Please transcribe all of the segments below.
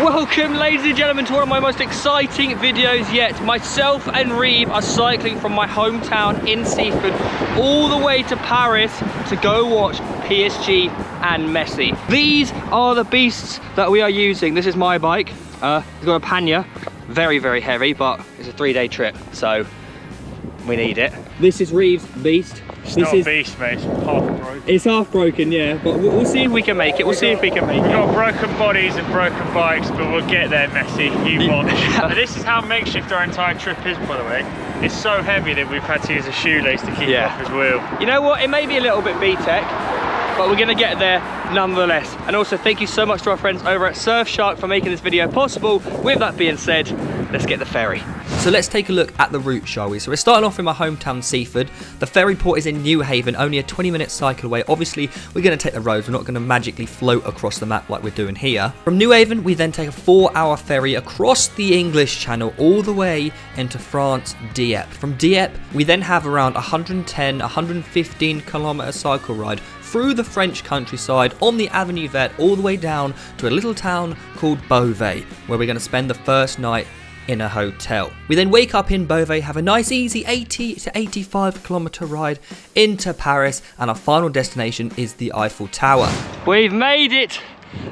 Welcome, ladies and gentlemen, to one of my most exciting videos yet. Myself and Reeve are cycling from my hometown in Seaford all the way to Paris to go watch PSG and Messi. These are the beasts that we are using. This is my bike. It's got a pannier, very, very heavy, but it's a 3-day trip, so we need it. This is Reeve's beast. It's not a beast, mate. It's half broken. It's half broken, yeah, but we'll see if we can make it. We've got broken bodies and broken bikes, but we'll get there, Messi. You watch. This is how makeshift our entire trip is, by the way. It's so heavy that we've had to use a shoelace to keep it off his wheel. You know what? It may be a little bit B-Tech, but we're gonna get there nonetheless. And also, thank you so much to our friends over at Surfshark for making this video possible. With that being said, let's get the ferry. So let's take a look at the route, shall we? So we're starting off in my hometown, Seaford. The ferry port is in Newhaven, only a 20-minute cycle away. Obviously, we're going to take the roads. We're not going to magically float across the map like we're doing here. From Newhaven, we then take a 4-hour ferry across the English Channel all the way into France, Dieppe. From Dieppe, we then have around 110, 115 kilometre cycle ride through the French countryside on the Avenue Verte all the way down to a little town called Beauvais, where we're going to spend the first night in a hotel. We then wake up in Beauvais, have a nice easy 80 to 85 kilometre ride into Paris, and our final destination is the Eiffel Tower. We've made it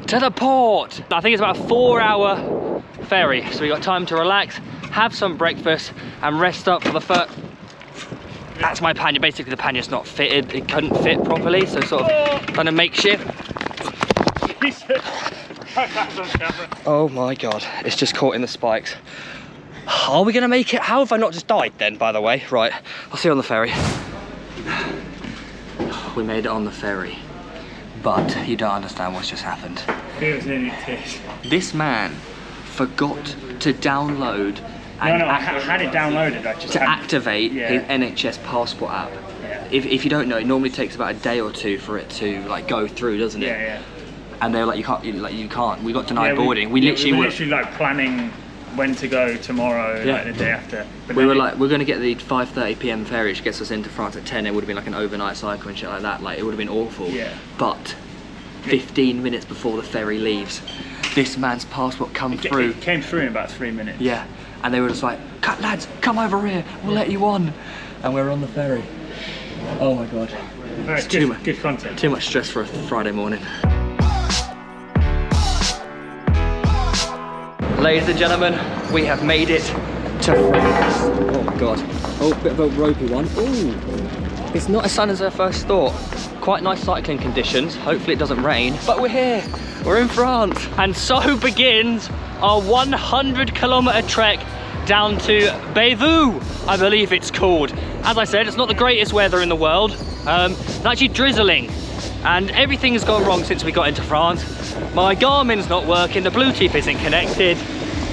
to the port. I think it's about a 4-hour ferry, so we got time to relax, have some breakfast and rest up for the first. That's my pannier. Basically the pannier's not fitted, it couldn't fit properly, so sort of done a makeshift. Oh my god, it's just caught in the spikes. Are we gonna make it? How have I not just died then, by the way? Right, I'll see you on the ferry. We made it on the ferry, but you don't understand what's just happened. Feels nearly tears. This man forgot to download and I had it downloaded. I just to activate his NHS passport app. Yeah. If you don't know, it normally takes about a day or two for it to like go through, doesn't it? Yeah. And they were like, you can't. We got denied boarding. We literally were were literally like planning when to go tomorrow, like the day after. But we were like, we're going to get the 5:30 PM ferry, which gets us into France at 10. It would have been like an overnight cycle and shit like that. Like, it would have been awful. Yeah. But 15 minutes before the ferry leaves, this man's passport through. It came through in about 3 minutes. Yeah. And they were just like, lads, come over here. We'll let you on. And we're on the ferry. Oh my god. It's good content. Too much stress for a Friday morning. Ladies and gentlemen, we have made it to France. Oh my god. Oh, bit of a ropey one. Ooh. It's not as sun as I first thought. Quite nice cycling conditions. Hopefully it doesn't rain. But we're here. We're in France. And so begins our 100-kilometre trek down to Bévue, I believe it's called. As I said, it's not the greatest weather in the world. It's actually drizzling. And everything has gone wrong since we got into France. My Garmin's not working, the Bluetooth isn't connected.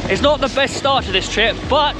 It's not the best start to this trip, but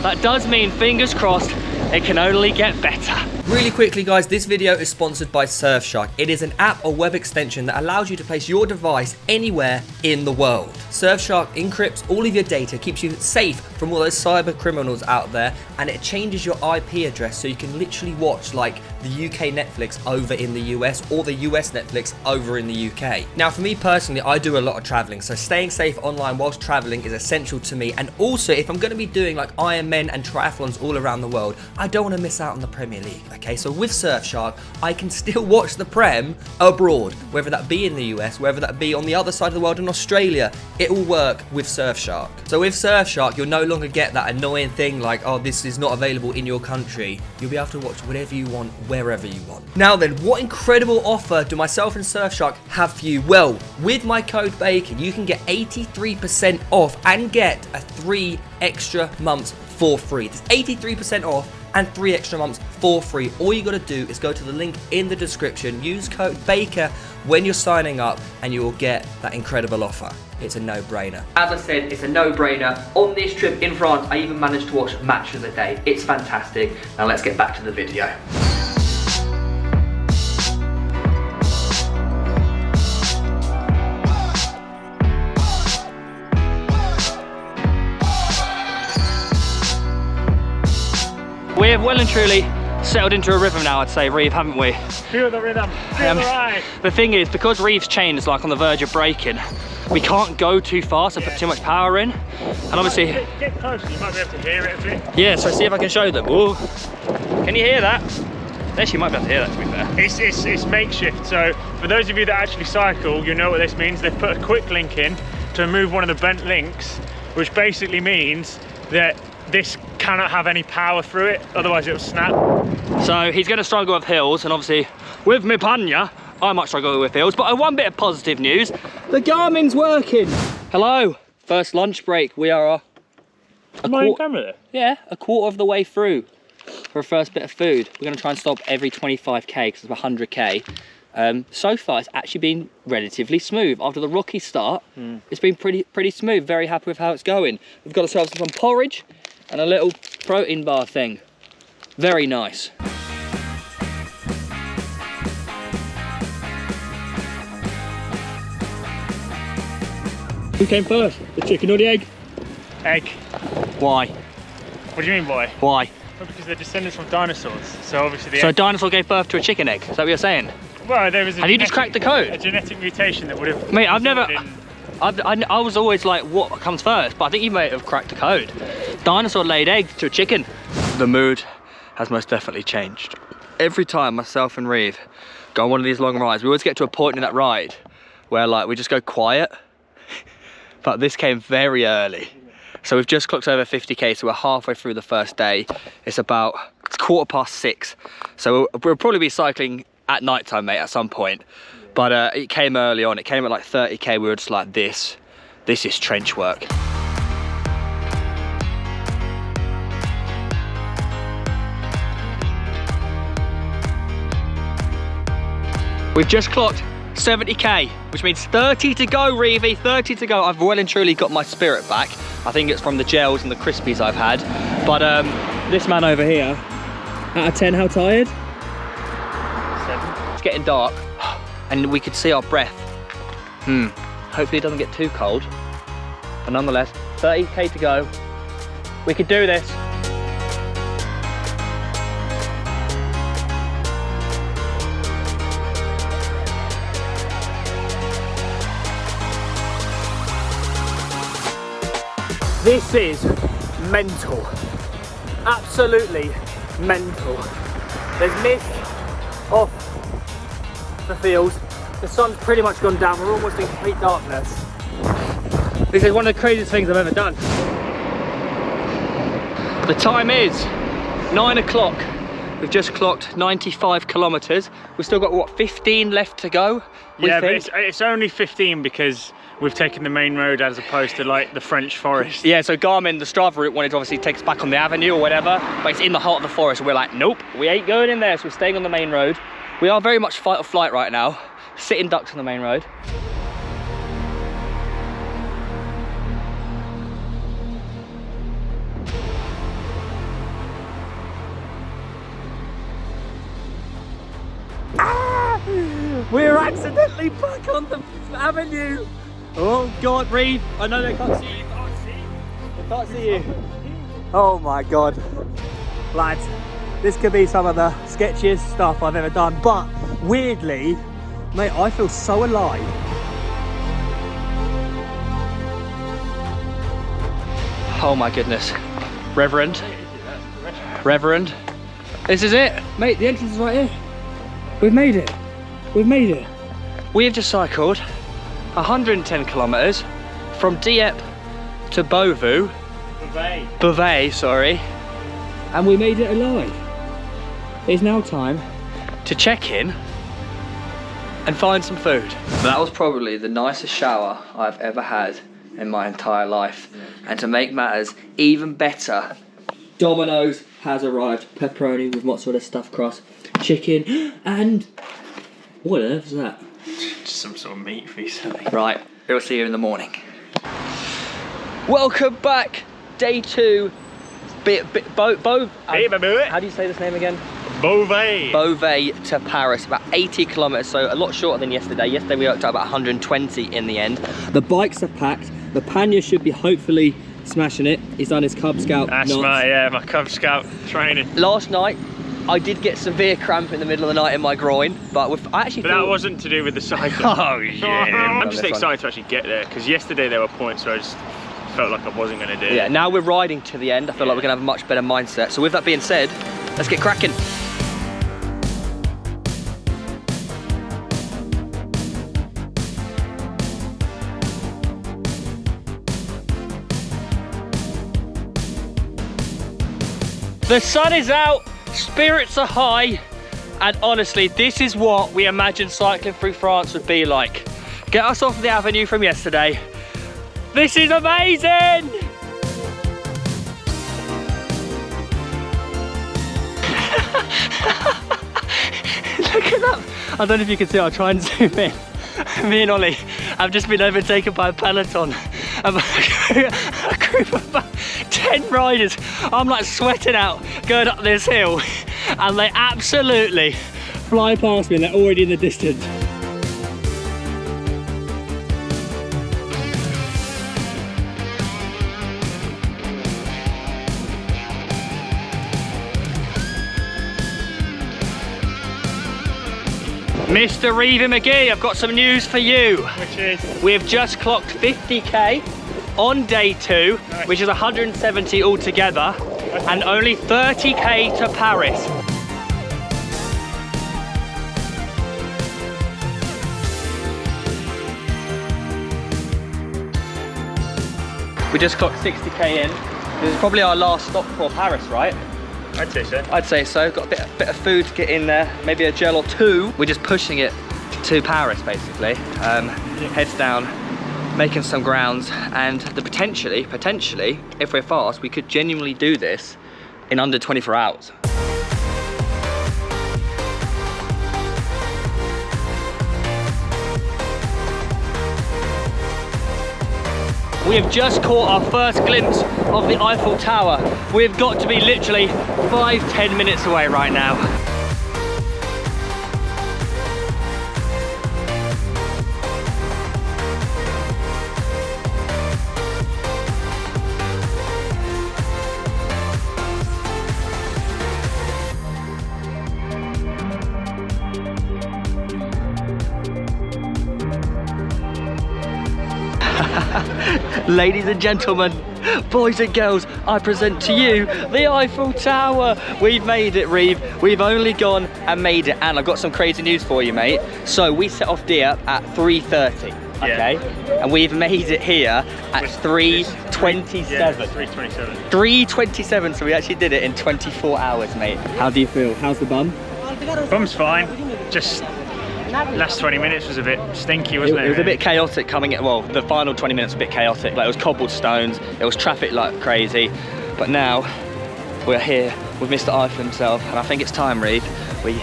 that does mean, fingers crossed, it can only get better. Really quickly guys, this video is sponsored by Surfshark. It is an app or web extension that allows you to place your device anywhere in the world. Surfshark encrypts all of your data, keeps you safe from all those cyber criminals out there, and it changes your IP address so you can literally watch like the UK Netflix over in the US or the US Netflix over in the UK. Now for me personally, I do a lot of traveling, so staying safe online whilst traveling is essential to me. And also, if I'm going to be doing like Ironmen and triathlons all around the world, I don't want to miss out on the Premier League. Okay, so with Surfshark, I can still watch the Prem abroad, whether that be in the US, whether that be on the other side of the world in Australia. It will work with Surfshark. So with Surfshark, you'll no longer get that annoying thing like, oh, this is not available in your country. You'll be able to watch whatever you want, wherever you want. Now then, what incredible offer do myself and Surfshark have for you? Well, with my code BACON, you can get 83% off and get a 3 extra months for free. There's 83% off and 3 extra months for free. All you got to do is go to the link in the description, use code BAKER when you're signing up, and you will get that incredible offer. It's a no-brainer. As I said, it's a no-brainer. On this trip in France, I even managed to watch Match of the Day. It's fantastic. Now let's get back to the video. We have well and truly settled into a rhythm now, I'd say, Reeve, haven't we? Feel the rhythm, feel the ride. The thing is, because Reeve's chain is like on the verge of breaking, we can't go too fast and put too much power in. And obviously, get closer, you might be able to hear it a bit. yeah, so see if I can show them. Ooh. Can you hear that? They actually might be able to hear that, to be fair. It's makeshift, so for those of you that actually cycle, you know what this means. They've put a quick link in to remove one of the bent links, which basically means that this cannot have any power through it, otherwise it'll snap. So he's going to struggle with hills, and obviously with my Panya, I might struggle with hills. But one bit of positive news, the Garmin's working. Hello, first lunch break. We are a quarter of the way through for a first bit of food. We're going to try and stop every 25k because it's 100k. So far it's actually been relatively smooth. After the rocky start, it's been pretty smooth. Very happy with how it's going. We've got ourselves some porridge and a little protein bar thing. Very nice. Who came first, the chicken or the egg? Egg. Why? What do you mean why? Why? Well, because they're descendants from dinosaurs, so obviously So a dinosaur gave birth to a chicken egg, is that what you're saying? Well, there was a Have you just cracked the code? A genetic mutation that would have... Mate, I've never... I was always like, what comes first? But I think you may have cracked the code. Dinosaur laid eggs to a chicken. The mood has most definitely changed. Every time myself and Reeve go on one of these long rides, we always get to a point in that ride where like we just go quiet. But this came very early. So we've just clocked over 50k, so we're halfway through the first day. It's 6:15. So we'll probably be cycling at night time, mate, at some point. But it came early on. It came at like 30k. We were just like, this is trench work. We've just clocked 70k, which means 30 to go, Reevy, 30 to go. I've well and truly got my spirit back. I think it's from the gels and the crispies I've had. But this man over here, out of 10, how tired? 7. It's getting dark and we could see our breath. Hopefully it doesn't get too cold. But nonetheless, 30k to go. We could do this. This is mental, absolutely mental. There's mist off the fields, the sun's pretty much gone down, we're almost in complete darkness. This is one of the craziest things I've ever done. The time is 9 o'clock. We've just clocked 95 kilometers. We've still got, what, 15 left to go? Yeah, but it's only 15 because we've taken the main road as opposed to like the French forest. Yeah, so Garmin, the Strava route, wanted to obviously take us back on the avenue or whatever, but it's in the heart of the forest, and we're like, nope, we ain't going in there, so we're staying on the main road. We are very much fight or flight right now, sitting ducks on the main road. We're accidentally back on the avenue. Oh God, Reeve, I know they can't see you. They can't see you. Oh my God. Lads, this could be some of the sketchiest stuff I've ever done, but weirdly, mate, I feel so alive. Oh my goodness. Reverend, this is it. Mate, the entrance is right here. We've made it. We've made it. We have just cycled 110 kilometers from Dieppe to Beauvais, sorry, and we made it alive. It's now time to check in and find some food. That was probably the nicest shower I've ever had in my entire life. And to make matters even better, Domino's has arrived. Pepperoni with mozzarella stuffed crust, chicken, and what on earth is that? Just some sort of meat feast. Right, we'll see you in the morning. Welcome back, day 2. How do you say this name again? Beauvais. Beauvais to Paris, about 80 kilometers, so a lot shorter than yesterday. Yesterday we worked out about 120 in the end. The bikes are packed. The Panya should be hopefully smashing it. He's done his Cub Scout. That's my Cub Scout training. Last night, I did get severe cramp in the middle of the night in my groin, but I actually But that wasn't to do with the cycling. Oh yeah. I'm just excited to actually get there, because yesterday there were points where I just felt like I wasn't going to do it. Yeah, now we're riding to the end. I feel like we're going to have a much better mindset. So with that being said, let's get cracking. The sun is out, spirits are high, and honestly, this is what we imagined cycling through France would be like. Get us off the avenue from yesterday. This is amazing! Look at that. I don't know if you can see, I'll try and zoom in. Me and Ollie have just been overtaken by a peloton of a group of about 10 riders. I'm like sweating out going up this hill, and they absolutely fly past me and they're already in the distance. Mr. Reeve McGee, I've got some news for you. Which is? We have just clocked 50k on day 2, Nice. which is 170 altogether, and only 30k to Paris. We just clocked 60k in. This is probably our last stop before Paris, right? I'd say so. I'd say so. Got a bit of food to get in there, maybe a gel or two. We're just pushing it to Paris, basically. Heads down, making some grounds, and potentially, if we're fast, we could genuinely do this in under 24 hours. We have just caught our first glimpse of the Eiffel Tower. We've got to be literally 5–10 minutes away right now. Ladies and gentlemen, boys and girls, I present to you the Eiffel Tower. We've made it, Reeve. We've only gone and made it, and I've got some crazy news for you, mate. So we set off Dieppe at 3:30, okay? Yeah. And we've made it here at 3:27. Yeah, 3:27. 3:27, so we actually did it in 24 hours, mate. How do you feel? How's the bum? Bum's fine. Just last 20 minutes was a bit stinky, wasn't it? It was a bit chaotic coming in. Well, the final 20 minutes was a bit chaotic. Like, it was cobblestones, it was traffic like crazy. But now we're here with Mr. Eiffel himself, and I think it's time, Reeve, we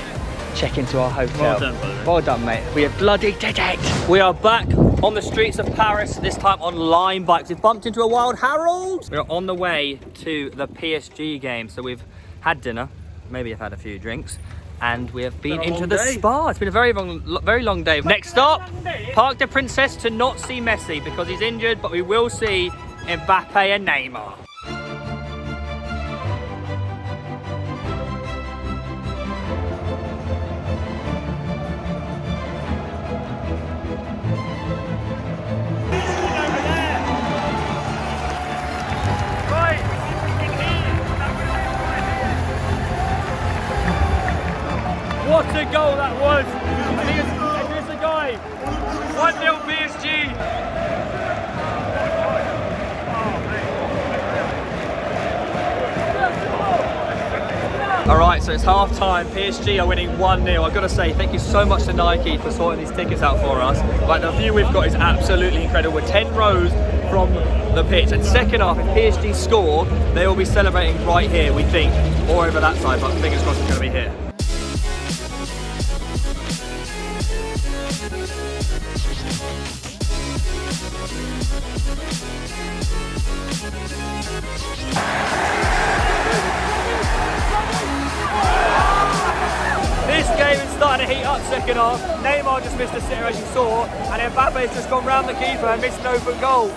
check into our hotel. Well done, brother. Well done, mate. We have bloody did it. We are back on the streets of Paris, this time on Lime bikes. We've bumped into a Wild Harold. We're on the way to the PSG game. So we've had dinner, maybe I've had a few drinks, and we have been into the spa. It's been a very long day. Next stop, Parc des Princes to not see Messi because he's injured, but we will see Mbappe and Neymar. What a goal that was! I think it's the guy. 1-0 PSG. All right, so it's half time. PSG are winning 1-0. I've got to say, thank you so much to Nike for sorting these tickets out for us. Like, the view we've got is absolutely incredible. We're 10 rows from the pitch, and second half, if PSG score, they will be celebrating right here, we think, or over that side, but fingers crossed it's going to be here. This game is starting to heat up second half. Neymar just missed a sitter, as you saw, and Mbappe's just gone round the keeper and missed an open goal.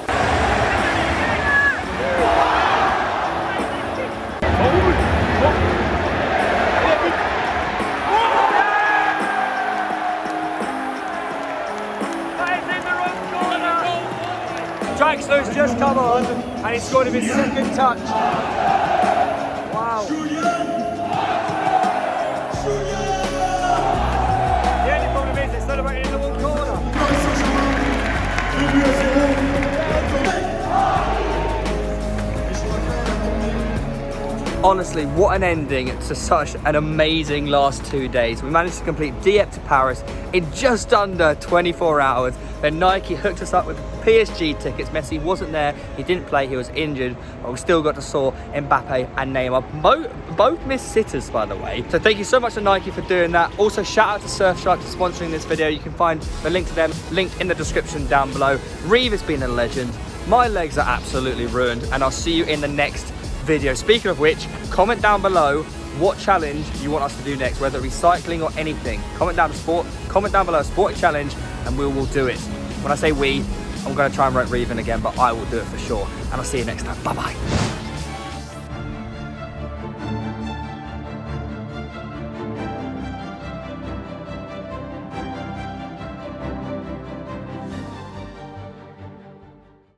on, and he scored him his second touch. Wow. The only problem is they're celebrating in the one corner. Honestly, what an ending to such an amazing last 2 days. We managed to complete Dieppe to Paris in just under 24 hours. Then Nike hooked us up with PSG tickets. Messi wasn't there, he didn't play, he was injured, but we still got to saw Mbappe and Neymar. Both missed sitters, by the way. So thank you so much to Nike for doing that. Also, shout out to Surfshark for sponsoring this video. You can find the link to them linked in the description down below. Reeve has been a legend. My legs are absolutely ruined, and I'll see you in the next video. Speaking of which, comment down below what challenge you want us to do next, whether it be cycling or anything. Comment down below a sporting challenge and we will do it. When I say we, I'm going to try and rope Reven again, but I will do it for sure. And I'll see you next time. Bye bye.